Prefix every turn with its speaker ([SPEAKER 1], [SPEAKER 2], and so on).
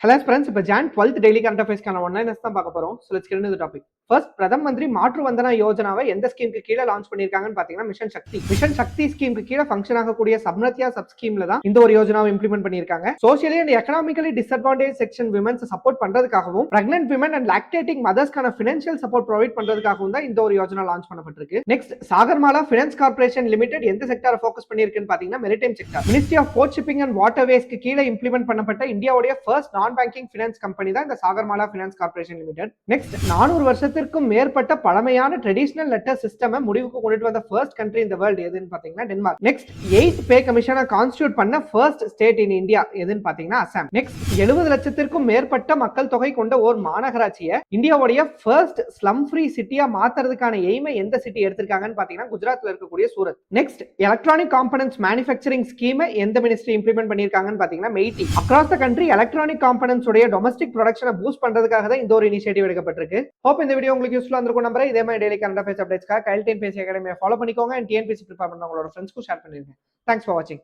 [SPEAKER 1] Hello friends, இப்போ June 12th daily current அஃபேர்ஸ்க்கான one liners தான் பார்க்க போறோம். So let's get into the topic. First Pradhan Mantri மாற்று வந்தனா யோஜனாவை எந்த ஸ்கீமுக்கு கீழே லான்ச் பண்ணிருக்காங்கன்னு பாத்தீங்கன்னா மிஷன் சக்தி ஸ்கீமுக்கு கீழே ஃபங்க்ஷன் ஆகக்கூடிய சப்னத்யா சப் ஸ்கீம்ல தான் இந்த ஒரு யோஜனாவை இம்ப்ளிமெண்ட் பண்ணிருக்காங்க. Socially and economically disadvantage section women's support பண்றதுக்காகவும் பிரெக்னன்ட் விமன் அண்ட் லாக்டேட்டிங் மதர்ஸ்க்கான ஃபினான்ஷியல் சப்போர்ட் ப்ரொவைட் பண்றதுக்காகவும் தான் இந்த ஒரு யோஜனா லான்ச் பண்ணப்பட்டிருக்கு. Next Sagarmala finance corporation limited எந்த செக்டாரை ஃபோக்கஸ் பண்ணிருக்குன்னு பாத்தீங்கன்னா maritime sector. Ministry of port shipping and வாட்டர்வேஸ்க்கு கீழே இம்ப்ளிமெண்ட் பண்ணப்பட்ட இந்தியாவுடைய ஃபர்ஸ்ட் நான் பேங்கிங் ஃபினான்ஸ் கம்பெனி தான் இந்த Sagarmala finance corporation limited. Next 400 வருஷத்திற்கும் மேற்பட்ட பழமையான ட்ரெடிஷனல் லெட்டர் சிஸ்டம் முடிவுக்கு கொண்டுட்டு வந்த ஃபர்ஸ்ட் கண்ட்ரி இந்த வேர்ல்ட் எதுன்னு பாத்தீங்கன்னா டென்மார்க். நெக்ஸ்ட் 8th பே கமிஷனை கான்ஸ்டிடியூட் பண்ண ஃபர்ஸ்ட் ஸ்டேட் இன் இந்தியா எதுன்னு பாத்தீங்கன்னா அசாம். நெக்ஸ்ட் 70 லட்சத்திற்கும் மேற்பட்ட மக்கள் தொகை கொண்ட ஒரு மாநகராட்சியை இந்தியாவுடைய ஃபர்ஸ்ட் ஸ்லம் ஃப்ரீ சிட்டியா மாத்துறதுக்கான எய்மை எந்த சிட்டி எடுத்திருக்காங்கன்னு பாத்தீங்கன்னா குஜராத்ல இருக்கக்கூடிய Surat. Next electronic components manufacturing ஸ்கீமை எந்த மினிஸ்ட்ரி இம்ப்ளிமெண்ட் பண்ணிருக்காங்கன்னு பாத்தீங்கன்னா MeitY. Across the country electronic components உடைய டொமஸ்டிக் ப்ரொடக்ஷனை பூஸ்ட் பண்றதுக்காக தான் இந்த ஒரு இனிஷியேட்டிவ் எடுக்கப்பட்டிருக்கு. ஹோப் இந்த வீடியோ உங்களுக்கு யூஸ்ஃபுல்லா இருந்திருக்கும் நம்புறேன். இதே மாதிரி டெய்லி கரண்ட் அஃபேர்ஸ் அப்டேட்ஸ்க்காக கைல் டிஎன்பிஎஸ்சி அகாடமியை ஃபாலோ பண்ணிக்கோங்க அண்ட் டிஎன்பிஎஸ்சி ப்ரிப்பேர் பண்ண உங்களோட ஃப்ரெண்ட்ஸ்க்கும் ஷேர் பண்ணிருங்க. தேங்க்ஸ் ஃபார் வாட்சிங்.